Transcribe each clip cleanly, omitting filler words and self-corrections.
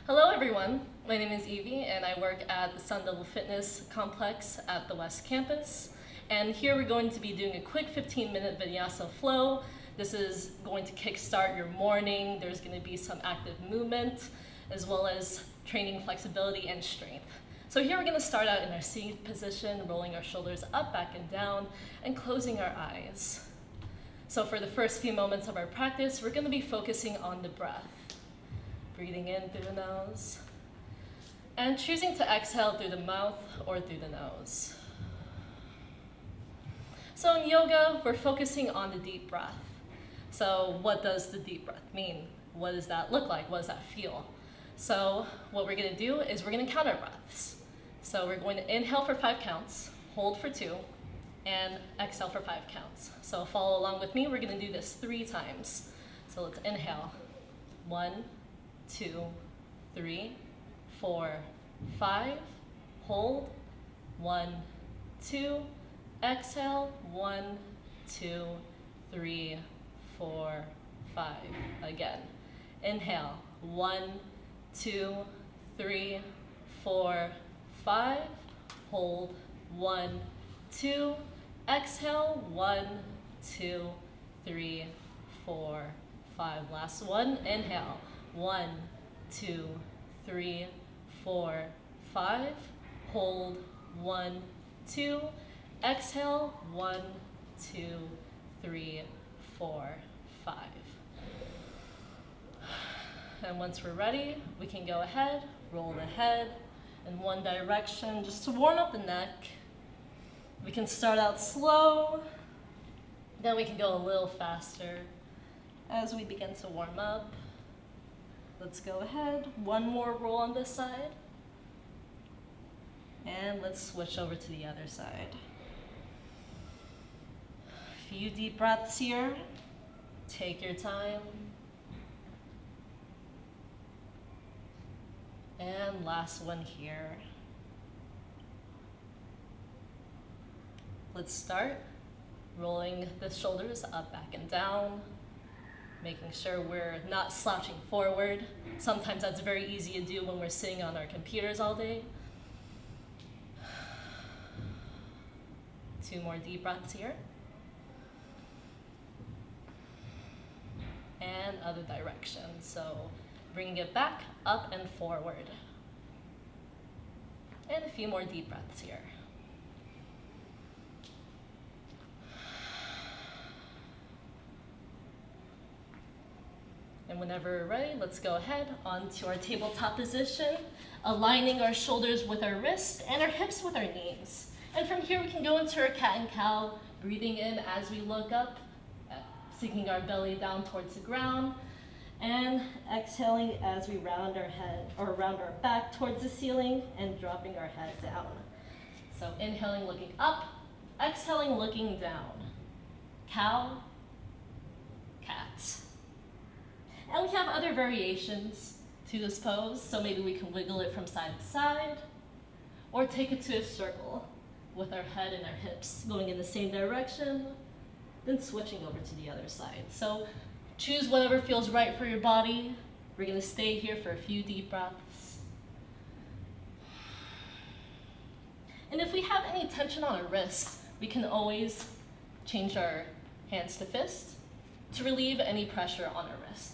Hello everyone, my name is Evie and I work at the Sun Devil Fitness Complex at the West Campus. And here we're going to be doing a quick 15-minute vinyasa flow. This is going to kickstart your morning. There's going to be some active movement as well as training flexibility and strength. So here we're going to start out in our seated position, rolling our shoulders up, back and down, and closing our eyes. So for the first few moments of our practice, we're going to be focusing on the breath. Breathing in through the nose, and choosing to exhale through the mouth or through the nose. So in yoga, we're focusing on the deep breath. So what does the deep breath mean? What does that look like? What does that feel? So what we're gonna do is we're gonna count our breaths. So we're going to inhale for 5 counts, hold for 2, and exhale for 5 counts. So follow along with me. We're gonna do this 3 times. So let's inhale. 1, 2, 3, 4, 5, hold, 1, 2, exhale, 1, 2, 3, 4, 5. Again, inhale, 1, 2, 3, 4, 5, hold, 1, 2, exhale, 1, 2, 3, 4, 5. Last one, inhale. 1, 2, 3, 4, 5. Hold. 1, 2. Exhale. 1, 2, 3, 4, 5. And once we're ready, we can go ahead, roll the head in one direction just to warm up the neck. We can start out slow, then we can go a little faster as we begin to warm up. Let's go ahead, one more roll on this side, and let's switch over to the other side. A few deep breaths here, take your time. And last one here. Let's start rolling the shoulders up, back, and down. Making sure we're not slouching forward. Sometimes that's very easy to do when we're sitting on our computers all day. 2 more deep breaths here. And other direction. So bringing it back, up and forward. And a few more deep breaths here. And whenever we're ready, let's go ahead onto our tabletop position, aligning our shoulders with our wrists and our hips with our knees. And from here, we can go into our cat and cow, breathing in as we look up, sinking our belly down towards the ground, and exhaling as we round our head or round our back towards the ceiling and dropping our head down. So inhaling, looking up, exhaling, looking down. Cow, cat. And we have other variations to this pose, so maybe we can wiggle it from side to side, or take it to a circle with our head and our hips going in the same direction, then switching over to the other side. So choose whatever feels right for your body. We're gonna stay here for a few deep breaths. And if we have any tension on our wrists, we can always change our hands to fist to relieve any pressure on our wrists.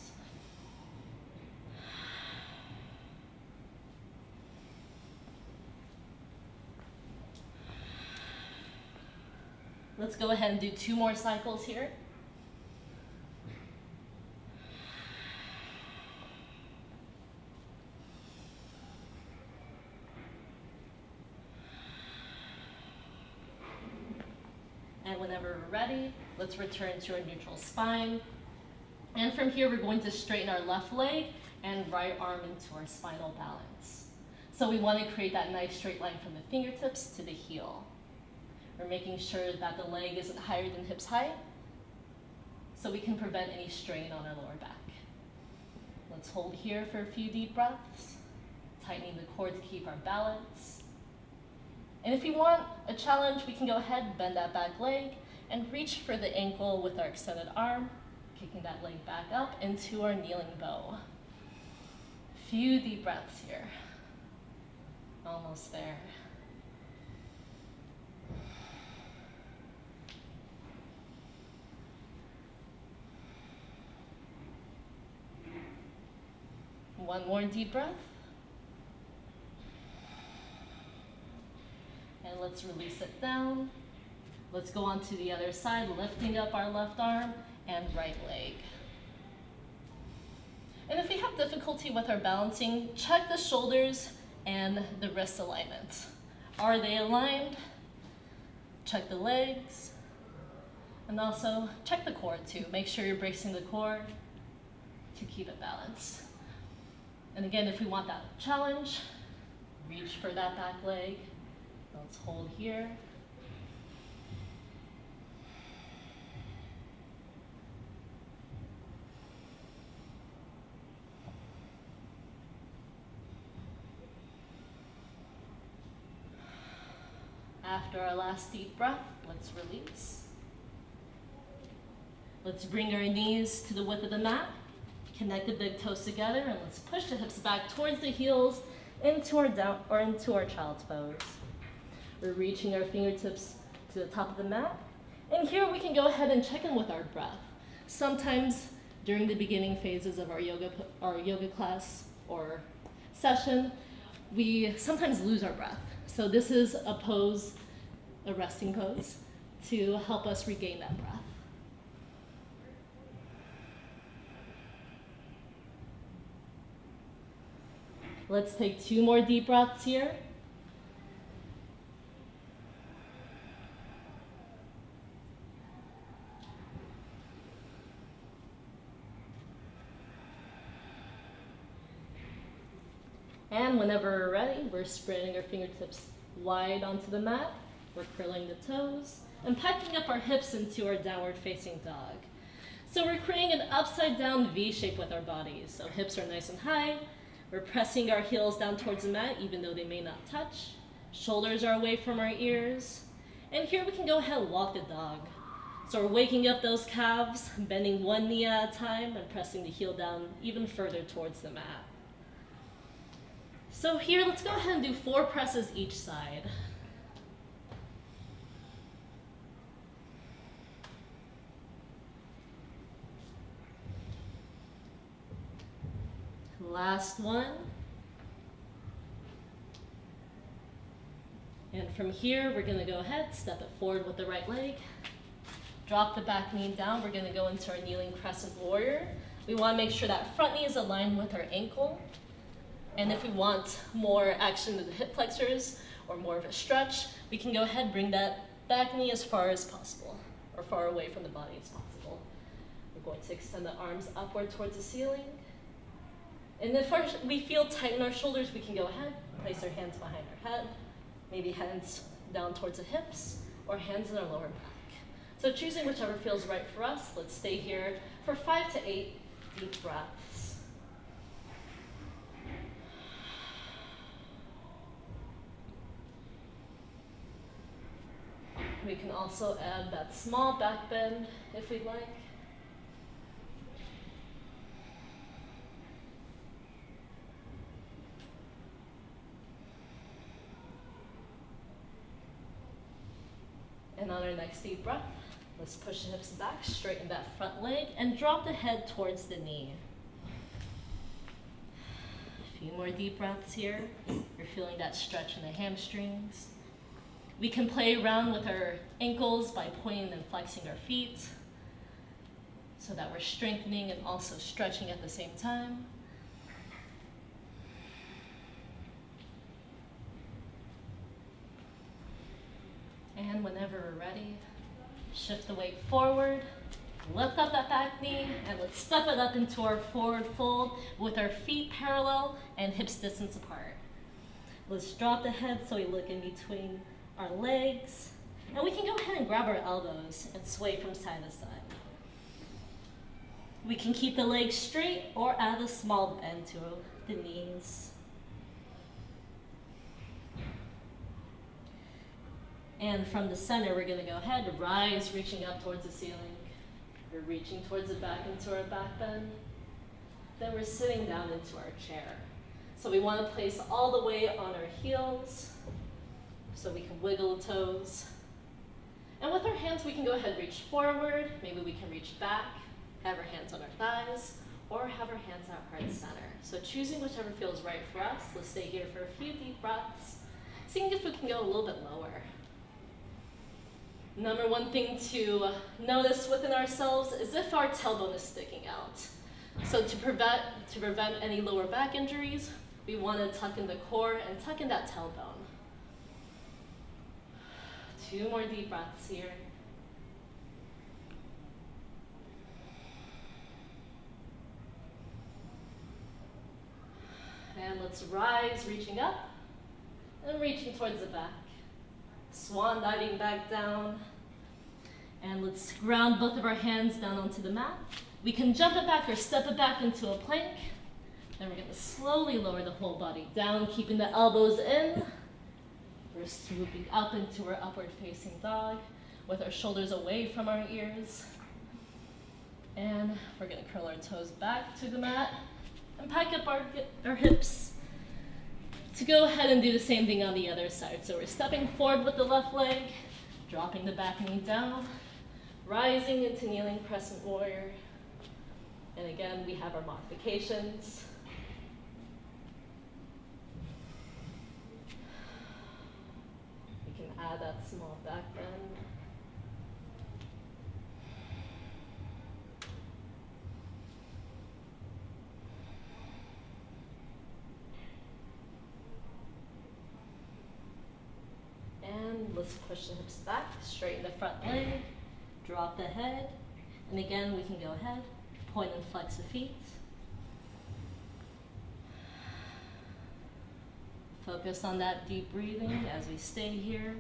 Let's go ahead and do 2 more cycles here. And whenever we're ready, let's return to our neutral spine. And from here, we're going to straighten our left leg and right arm into our spinal balance. So we want to create that nice straight line from the fingertips to the heel. We're making sure that the leg isn't higher than hips height, so we can prevent any strain on our lower back. Let's hold here for a few deep breaths, tightening the core to keep our balance. And if you want a challenge, we can go ahead, bend that back leg, and reach for the ankle with our extended arm, kicking that leg back up into our kneeling bow. Few deep breaths here. Almost there. One more deep breath. And let's release it down. Let's go on to the other side, lifting up our left arm and right leg. And if we have difficulty with our balancing, check the shoulders and the wrist alignment. Are they aligned? Check the legs. And also check the core too. Make sure you're bracing the core to keep it balanced. And again, if we want that challenge, reach for that back leg. Let's hold here. After our last deep breath, let's release. Let's bring our knees to the width of the mat. Connect the big toes together, and let's push the hips back towards the heels into our child's pose. We're reaching our fingertips to the top of the mat. And here we can go ahead and check in with our breath. Sometimes during the beginning phases of our yoga class or session, we sometimes lose our breath. So this is a pose, a resting pose, to help us regain that breath. Let's take 2 more deep breaths here. And whenever we're ready, we're spreading our fingertips wide onto the mat. We're curling the toes and packing up our hips into our downward facing dog. So we're creating an upside down V shape with our bodies. So hips are nice and high. We're pressing our heels down towards the mat, even though they may not touch. Shoulders are away from our ears. And here we can go ahead and walk the dog. So we're waking up those calves, bending one knee at a time and pressing the heel down even further towards the mat. So here, let's go ahead and do 4 presses each side. Last one. And from here, we're gonna go ahead, step it forward with the right leg. Drop the back knee down. We're gonna go into our kneeling crescent warrior. We wanna make sure that front knee is aligned with our ankle. And if we want more action to the hip flexors or more of a stretch, we can go ahead and bring that back knee as far as possible, or far away from the body as possible. We're going to extend the arms upward towards the ceiling. And if we feel tight in our shoulders, we can go ahead, place our hands behind our head, maybe hands down towards the hips, or hands in our lower back. So choosing whichever feels right for us, let's stay here for 5 to 8 deep breaths. We can also add that small back bend if we'd like. And on our next deep breath, let's push the hips back, straighten that front leg, and drop the head towards the knee. A few more deep breaths here. You're feeling that stretch in the hamstrings. We can play around with our ankles by pointing and flexing our feet so that we're strengthening and also stretching at the same time. And whenever we're ready, shift the weight forward, lift up that back knee, and let's step it up into our forward fold with our feet parallel and hips distance apart. Let's drop the head so we look in between our legs, and we can go ahead and grab our elbows and sway from side to side. We can keep the legs straight or add a small bend to the knees. And from the center, we're gonna go ahead and rise, reaching up towards the ceiling. We're reaching towards the back into our back bend. Then we're sitting down into our chair. So we want to place all the weight on our heels so we can wiggle the toes. And with our hands, we can go ahead and reach forward. Maybe we can reach back, have our hands on our thighs, or have our hands at heart center. So choosing whichever feels right for us. Let's stay here for a few deep breaths. Seeing if we can go a little bit lower. Number one thing to notice within ourselves is if our tailbone is sticking out. So to prevent any lower back injuries, we want to tuck in the core and tuck in that tailbone. 2 more deep breaths here. And let's rise, reaching up and reaching towards the back. Swan diving back down. And let's ground both of our hands down onto the mat. We can jump it back or step it back into a plank. Then we're going to slowly lower the whole body down, keeping the elbows in. We're swooping up into our upward facing dog with our shoulders away from our ears. And we're going to curl our toes back to the mat and pike up our hips to go ahead and do the same thing on the other side. So we're stepping forward with the left leg, dropping the back knee down, rising into kneeling crescent warrior. And again, we have our modifications. We can add that small back bend. And let's push the hips back, straighten the front leg, drop the head. And again, we can go ahead, point and flex the feet. Focus on that deep breathing as we stay here.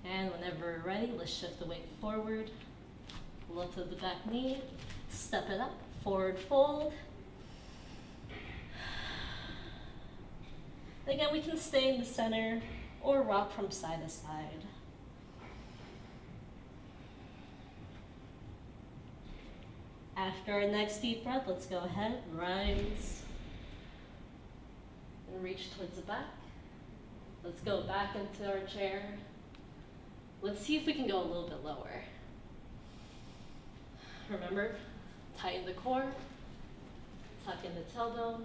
And whenever we're ready, let's shift the weight forward. Lift of the back knee, step it up, forward fold. Again, we can stay in the center or rock from side to side. After our next deep breath, let's go ahead, rise, and reach towards the back. Let's go back into our chair. Let's see if we can go a little bit lower. Remember, tighten the core, tuck in the tailbone.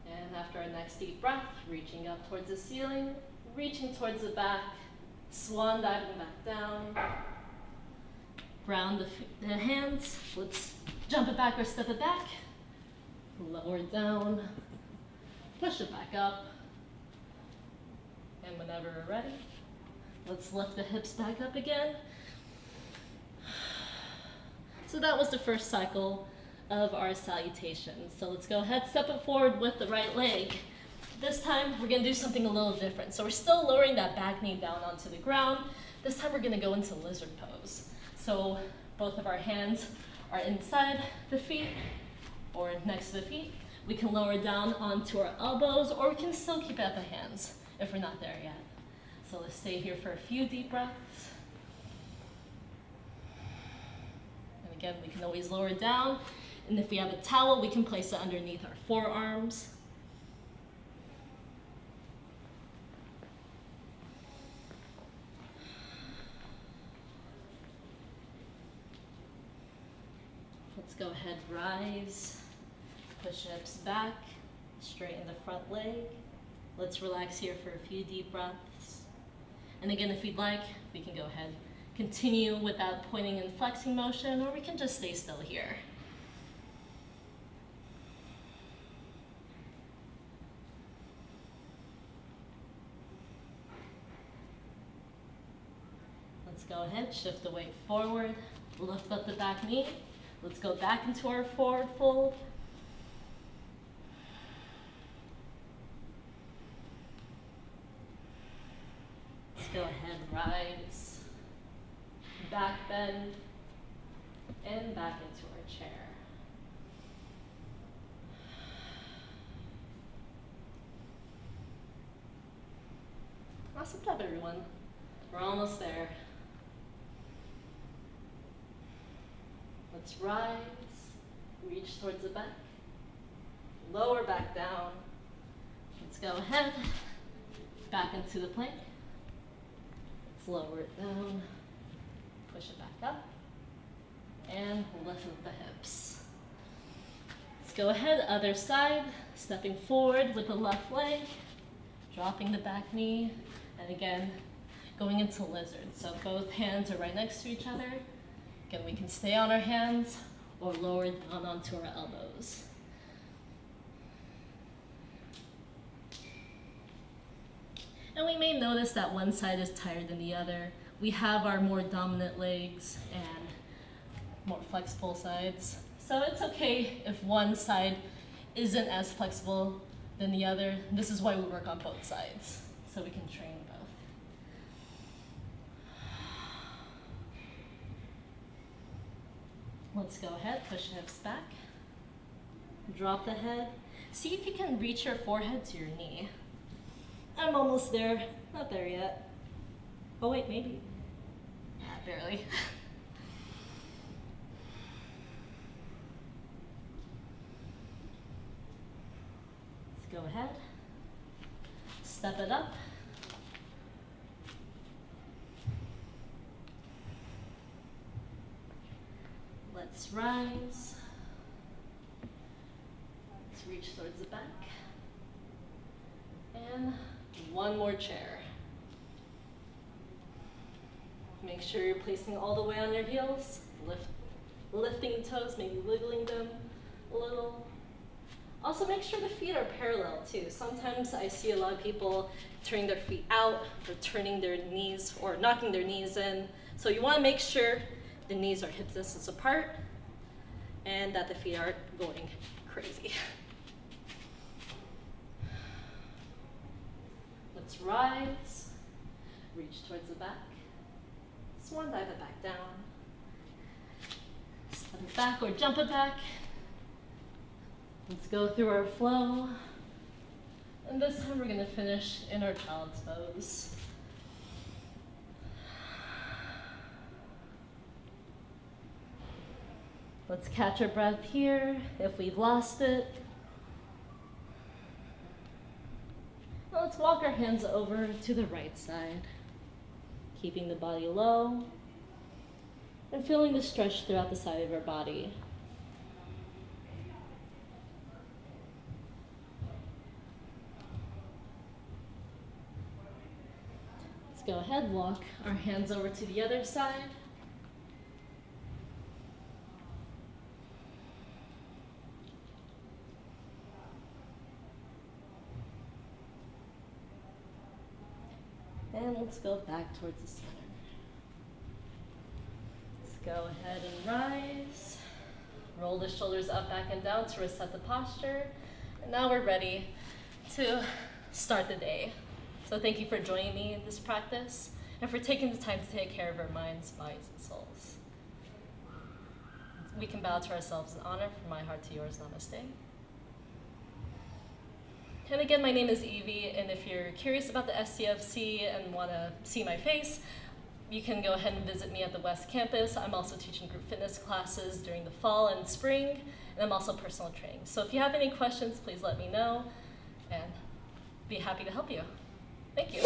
And after our next deep breath, reaching up towards the ceiling, reaching towards the back, swan diving back down. Ground the hands. Let's jump it back or step it back. Lower it down. Push it back up. And whenever we're ready, let's lift the hips back up again. So that was the first cycle of our salutations. So let's go ahead, step it forward with the right leg. This time, we're gonna do something a little different. So we're still lowering that back knee down onto the ground. This time we're gonna go into lizard pose. So both of our hands are inside the feet or next to the feet. We can lower down onto our elbows, or we can still keep at the hands if we're not there yet. So let's stay here for a few deep breaths. And again, we can always lower down. And if we have a towel, we can place it underneath our forearms. Let's go ahead, rise, push hips back, straighten the front leg. Let's relax here for a few deep breaths. And again, if you'd like, we can go ahead, continue with that pointing and flexing motion, or we can just stay still here. Let's go ahead, shift the weight forward, lift up the back knee. Let's go back into our forward fold. Let's go ahead, rise, back bend, and back into our chair. Awesome job, everyone. We're almost there. Let's rise, reach towards the back, lower back down. Let's go ahead, back into the plank. Let's lower it down, push it back up, and lift up the hips. Let's go ahead, other side, stepping forward with the left leg, dropping the back knee, and again, going into lizard. So both hands are right next to each other. Again, we can stay on our hands or lower down onto our elbows. And we may notice that one side is tighter than the other. We have our more dominant legs and more flexible sides. So it's okay if one side isn't as flexible than the other. This is why we work on both sides, so we can train both. Let's go ahead, push the hips back, drop the head. See if you can reach your forehead to your knee. I'm almost there, not there yet. Oh wait, maybe. Barely. Let's go ahead, step it up. Let's rise. Let's reach towards the back. And one more chair. Make sure you're placing all the way on your heels. Lifting the toes, maybe wiggling them a little. Also make sure the feet are parallel too. Sometimes I see a lot of people turning their feet out or turning their knees or knocking their knees in. So you want to make sure the knees are hip distance apart and that the feet aren't going crazy. Let's rise, reach towards the back. Swan dive it back down. Step it back or jump it back. Let's go through our flow. And this time we're gonna finish in our child's pose. Let's catch our breath here if we've lost it. Now let's walk our hands over to the right side, keeping the body low and feeling the stretch throughout the side of our body. Let's go ahead, walk our hands over to the other side. And let's go back towards the center. Let's go ahead and rise. Roll the shoulders up, back, and down to reset the posture. And now we're ready to start the day. So thank you for joining me in this practice and for taking the time to take care of our minds, bodies, and souls. We can bow to ourselves in honor. From my heart to yours, namaste. And again, my name is Evie, and if you're curious about the SCFC and want to see my face, you can go ahead and visit me at the West Campus. I'm also teaching group fitness classes during the fall and spring, and I'm also personal training. So if you have any questions, please let me know, and be happy to help you. Thank you.